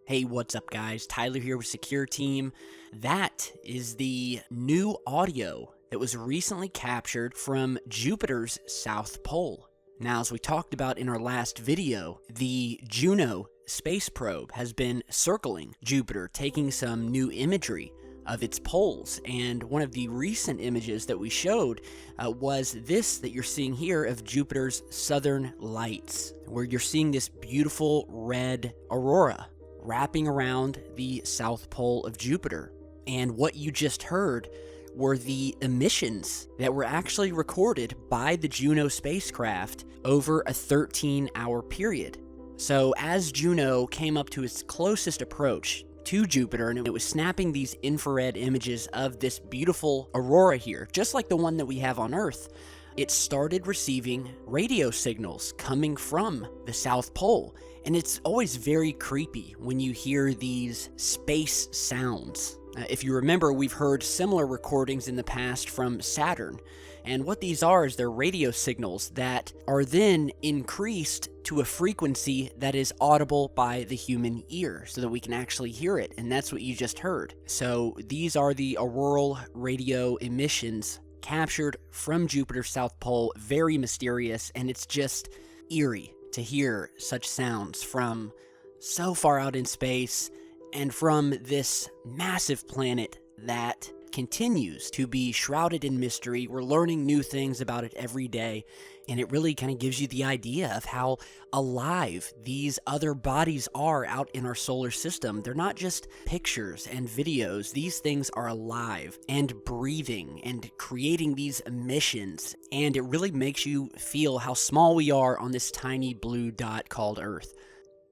Hey, what's up guys? Tyler here with Secureteam. That is the new audio that was recently captured from Jupiter's South Pole. Now, as we talked about in our last video, the Juno space probe has been circling Jupiter, taking some new imagery of its poles, and one of the recent images that we showed was this that you're seeing here of Jupiter's southern lights, where you're seeing this beautiful red aurora wrapping around the south pole of Jupiter. And what you just heard were the emissions that were actually recorded by the Juno spacecraft over a 13-hour period. So as Juno came up to its closest approach to Jupiter, and it was snapping these infrared images of this beautiful aurora here, just like the one that we have on Earth, it started receiving radio signals coming from the South Pole. And it's always very creepy when you hear these space sounds. If you remember, we've heard similar recordings in the past from Saturn. And what these are is they're radio signals that are then increased to a frequency that is audible by the human ear so that we can actually hear it. And that's what you just heard. So these are the auroral radio emissions captured from Jupiter's South Pole. Very mysterious, and it's just eerie to hear such sounds from so far out in space and from this massive planet that continues to be shrouded in mystery. We're learning new things about it every day, and it really kind of gives you the idea of how alive these other bodies are out in our solar system. They're not just pictures and videos. These things are alive and breathing and creating these emissions, and it really makes you feel how small we are on this tiny blue dot called Earth.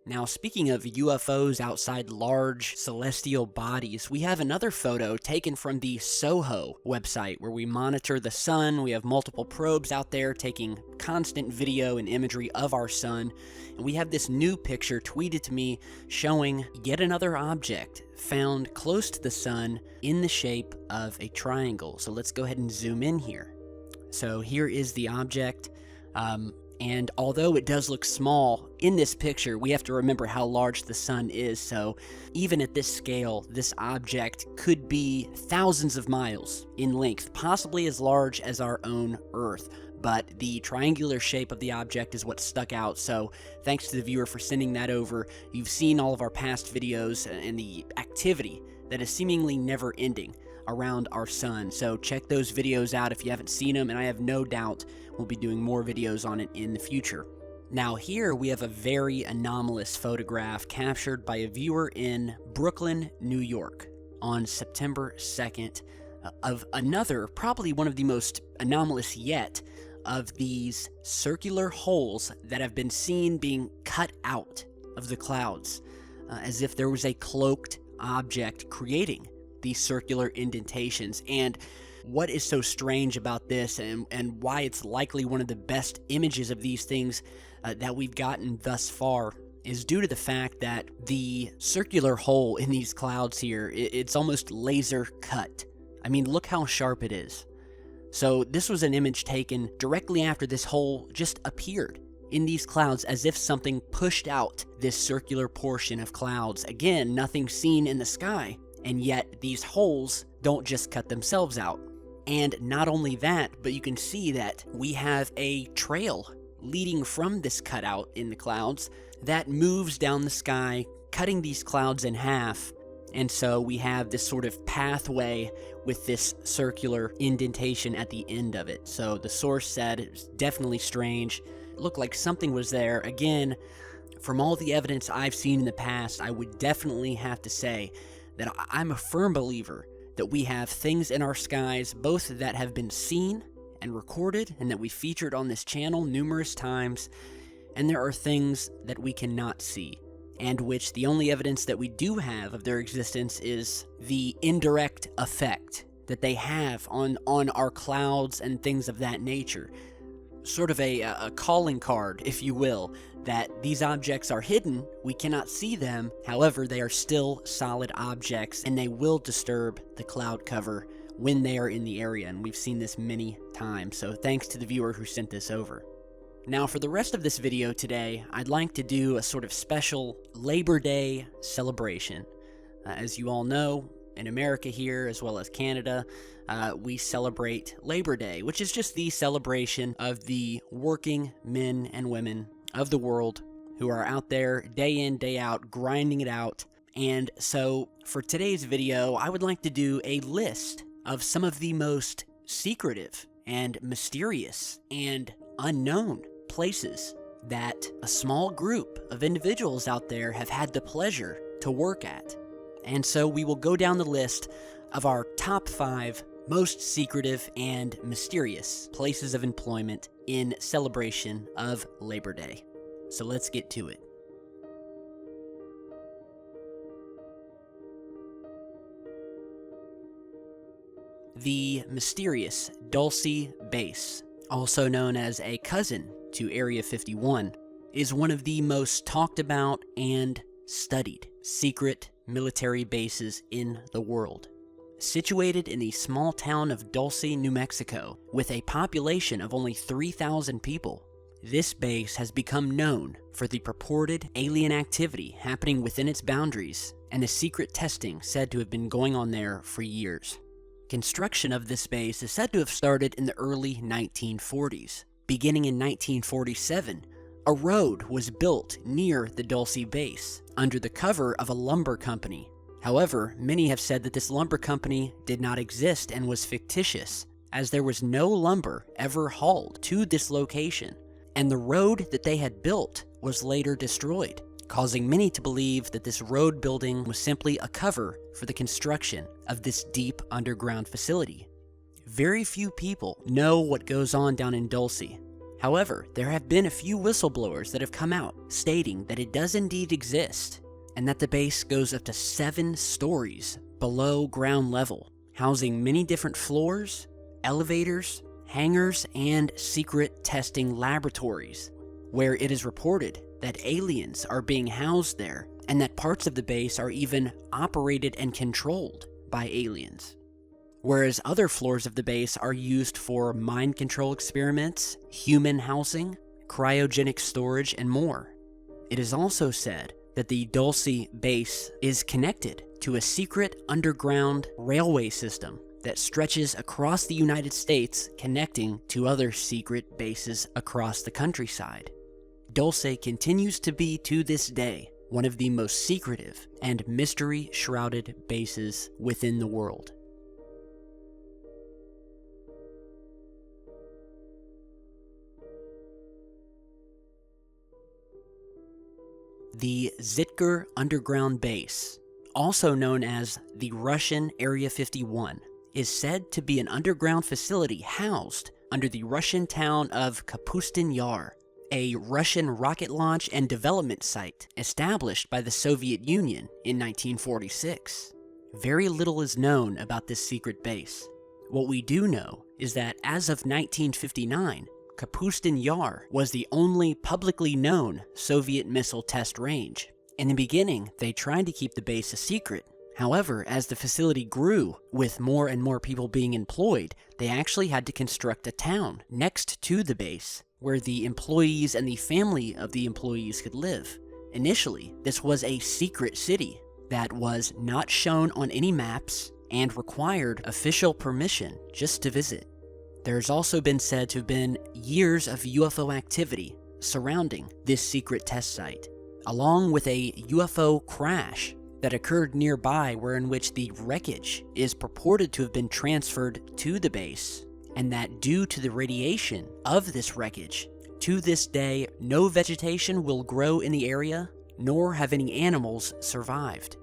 Now, speaking of UFOs outside large celestial bodies, we have another photo taken from the SOHO website where we monitor the sun. We have multiple probes out there taking constant video and imagery of our sun. And we have this new picture tweeted to me showing yet another object found close to the sun in the shape of a triangle. So let's go ahead and zoom in here. So here is the object. And although it does look small in this picture, we have to remember how large the sun is. So even at this scale, this object could be thousands of miles in length, possibly as large as our own Earth. But the triangular shape of the object is what stuck out. So thanks to the viewer for sending that over. You've seen all of our past videos and the activity that is seemingly never ending around our sun. So check those videos out if you haven't seen them, and I have no doubt we'll be doing more videos on it in the future. Now here we have a very anomalous photograph captured by a viewer in Brooklyn, New York on September 2nd of another, probably one of the most anomalous yet, of these circular holes that have been seen being cut out of the clouds, as if there was a cloaked object creating these circular indentations. And what is so strange about this, and why it's likely one of the best images of these things that we've gotten thus far, is due to the fact that the circular hole in these clouds here, it's almost laser cut. I mean, look how sharp it is. So this was an image taken directly after this hole just appeared in these clouds, as if something pushed out this circular portion of clouds. Again, nothing seen in the sky. And yet these holes don't just cut themselves out. And not only that, but you can see that we have a trail leading from this cutout in the clouds that moves down the sky, cutting these clouds in half. And so we have this sort of pathway with this circular indentation at the end of it. So the source said it was definitely strange. It looked like something was there. Again, from all the evidence I've seen in the past, I would definitely have to say that I'm a firm believer that we have things in our skies, both that have been seen and recorded and that we featured on this channel numerous times, and there are things that we cannot see, and which the only evidence that we do have of their existence is the indirect effect that they have on our clouds and things of that nature. Sort of a calling card, if you will, that these objects are hidden, we cannot see them, however they are still solid objects and they will disturb the cloud cover when they are in the area, and we've seen this many times. So thanks to the viewer who sent this over. Now, for the rest of this video today, I'd like to do a sort of special Labor Day celebration. As you all know, in America here, as well as Canada, we celebrate Labor Day, which is just the celebration of the working men and women of the world who are out there day in, day out, grinding it out. And so, for today's video, I would like to do a list of some of the most secretive and mysterious and unknown places that a small group of individuals out there have had the pleasure to work at. And so we will go down the list of our top 5 most secretive and mysterious places of employment in celebration of Labor Day. So let's get to it. The mysterious Dulce Base, also known as a cousin to Area 51, is one of the most talked about and studied secret military bases in the world. Situated in the small town of Dulce, New Mexico, with a population of only 3,000 people, this base has become known for the purported alien activity happening within its boundaries and the secret testing said to have been going on there for years. Construction of this base is said to have started in the early 1940s. Beginning in 1947, a road was built near the Dulce Base under the cover of a lumber company. However, many have said that this lumber company did not exist and was fictitious, as there was no lumber ever hauled to this location, and the road that they had built was later destroyed, causing many to believe that this road building was simply a cover for the construction of this deep underground facility. Very few people know what goes on down in Dulce. However, there have been a few whistleblowers that have come out stating that it does indeed exist, and that the base goes up to 7 stories below ground level, housing many different floors, elevators, hangars, and secret testing laboratories, where it is reported that aliens are being housed there, and that parts of the base are even operated and controlled by aliens. Whereas other floors of the base are used for mind control experiments, human housing, cryogenic storage, and more. It is also said that the Dulce Base is connected to a secret underground railway system that stretches across the United States, connecting to other secret bases across the countryside. Dulce continues to be, to this day, one of the most secretive and mystery-shrouded bases within the world. The Zitger Underground Base, also known as the Russian Area 51, is said to be an underground facility housed under the Russian town of Kapustin Yar, a Russian rocket launch and development site established by the Soviet Union in 1946. Very little is known about this secret base. What we do know is that as of 1959, Kapustin Yar was the only publicly known Soviet missile test range. In the beginning, they tried to keep the base a secret. However, as the facility grew, with more and more people being employed, they actually had to construct a town next to the base, where the employees and the family of the employees could live. Initially, this was a secret city that was not shown on any maps and required official permission just to visit. There's also been said to have been years of UFO activity surrounding this secret test site, along with a UFO crash that occurred nearby, wherein which the wreckage is purported to have been transferred to the base, and that due to the radiation of this wreckage, to this day, no vegetation will grow in the area, nor have any animals survived.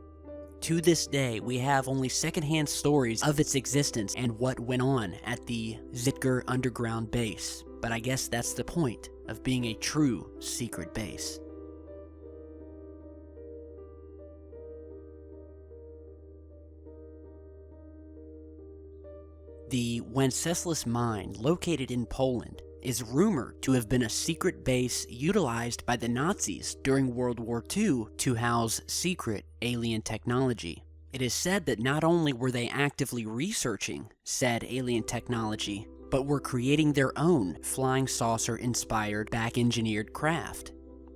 To this day, we have only secondhand stories of its existence and what went on at the Zitger Underground Base, but I guess that's the point of being a true secret base. The Wenceslas Mind, located in Poland, is rumored to have been a secret base utilized by the Nazis during World War II to house secret alien technology. It is said that not only were they actively researching said alien technology, but were creating their own flying saucer-inspired back-engineered craft.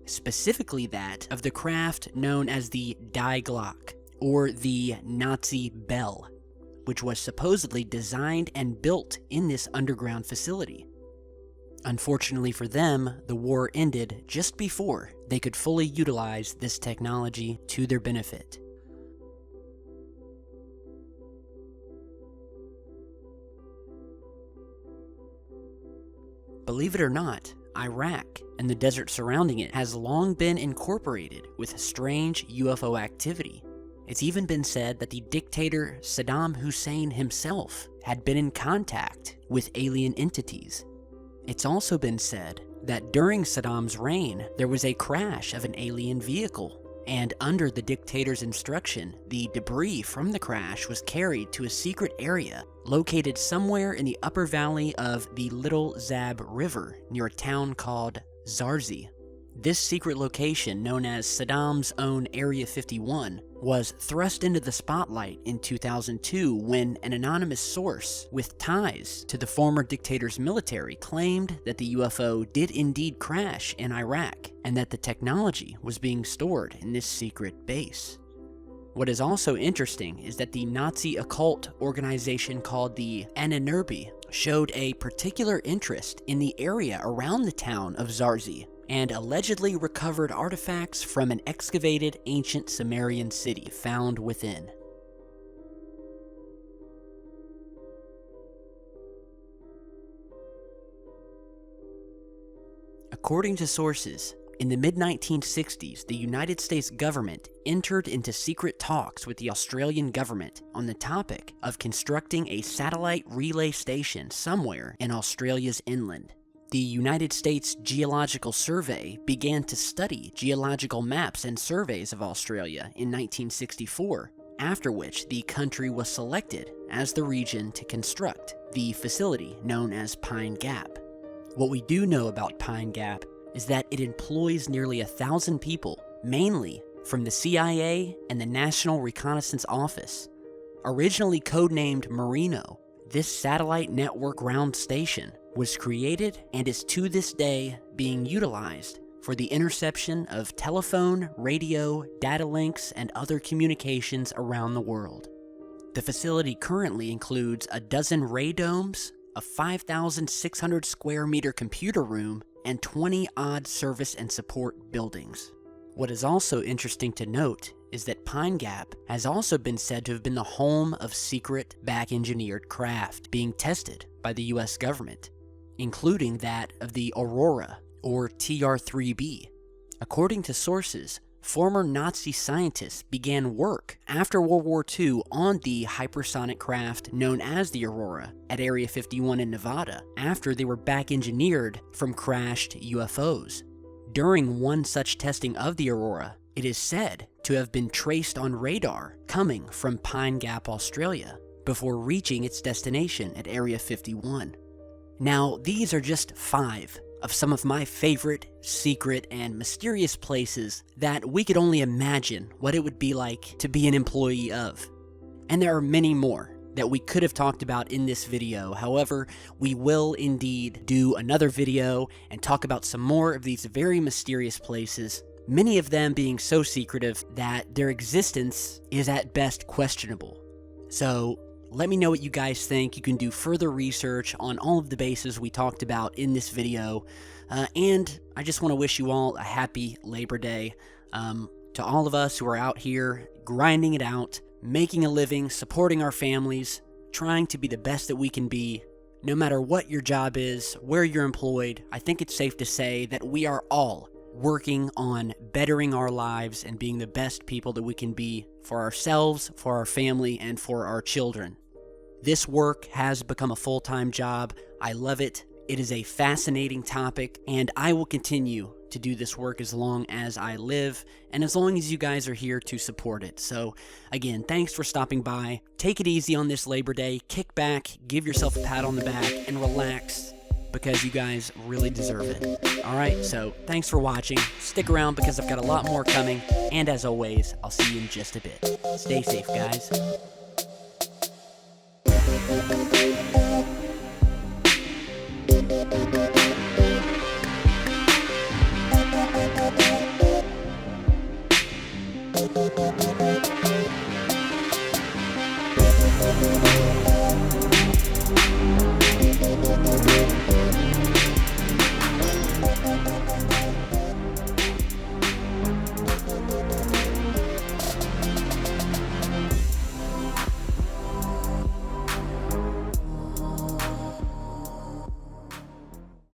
Specifically that of the craft known as the Die Glocke, or the Nazi Bell, which was supposedly designed and built in this underground facility. Unfortunately for them, the war ended just before they could fully utilize this technology to their benefit. Believe it or not, Iraq and the desert surrounding it has long been incorporated with strange UFO activity. It's even been said that the dictator Saddam Hussein himself had been in contact with alien entities. It's also been said that during Saddam's reign, there was a crash of an alien vehicle, and under the dictator's instruction, the debris from the crash was carried to a secret area located somewhere in the upper valley of the Little Zab River near a town called Zarzee. This secret location, known as Saddam's own Area 51, was thrust into the spotlight in 2002 when an anonymous source with ties to the former dictator's military claimed that the UFO did indeed crash in Iraq and that the technology was being stored in this secret base. What is also interesting is that the Nazi occult organization called the EERIE showed a particular interest in the area around the town of Zarzee and allegedly recovered artifacts from an excavated ancient Sumerian city found within. According to sources, in the mid-1960s, the United States government entered into secret talks with the Australian government on the topic of constructing a satellite relay station somewhere in Australia's inland. The United States Geological Survey began to study geological maps and surveys of Australia in 1964, after which the country was selected as the region to construct the facility known as Pine Gap. What we do know about Pine Gap is that it employs nearly 1,000 people, mainly from the CIA and the National Reconnaissance Office. Originally codenamed Merino, this satellite network ground station was created and is to this day being utilized for the interception of telephone, radio, data links, and other communications around the world. The facility currently includes a dozen radomes, a 5,600 square meter computer room, and 20 odd service and support buildings. What is also interesting to note is that Pine Gap has also been said to have been the home of secret back-engineered craft being tested by the US government, including that of the Aurora, or TR-3B. According to sources, former Nazi scientists began work after World War II on the hypersonic craft known as the Aurora at Area 51 in Nevada after they were back-engineered from crashed UFOs. During one such testing of the Aurora, it is said to have been traced on radar coming from Pine Gap, Australia, before reaching its destination at Area 51. Now, these are just 5 of some of my favorite, secret, and mysterious places that we could only imagine what it would be like to be an employee of. And there are many more that we could have talked about in this video. However, we will indeed do another video and talk about some more of these very mysterious places, many of them being so secretive that their existence is at best questionable. So, let me know what you guys think. You can do further research on all of the bases we talked about in this video. And I just want to wish you all a happy Labor Day. To all of us who are out here grinding it out, making a living, supporting our families, trying to be the best that we can be, no matter what your job is, where you're employed, I think it's safe to say that we are all working on bettering our lives and being the best people that we can be for ourselves, for our family, and for our children. This work has become a full-time job. I love it. It is a fascinating topic, and I will continue to do this work as long as I live, and as long as you guys are here to support it. So, again, thanks for stopping by. Take it easy on this Labor Day. Kick back, give yourself a pat on the back, and relax, because you guys really deserve it. Alright, so thanks for watching. Stick around because I've got a lot more coming. And as always, I'll see you in just a bit. Stay safe, guys. soon.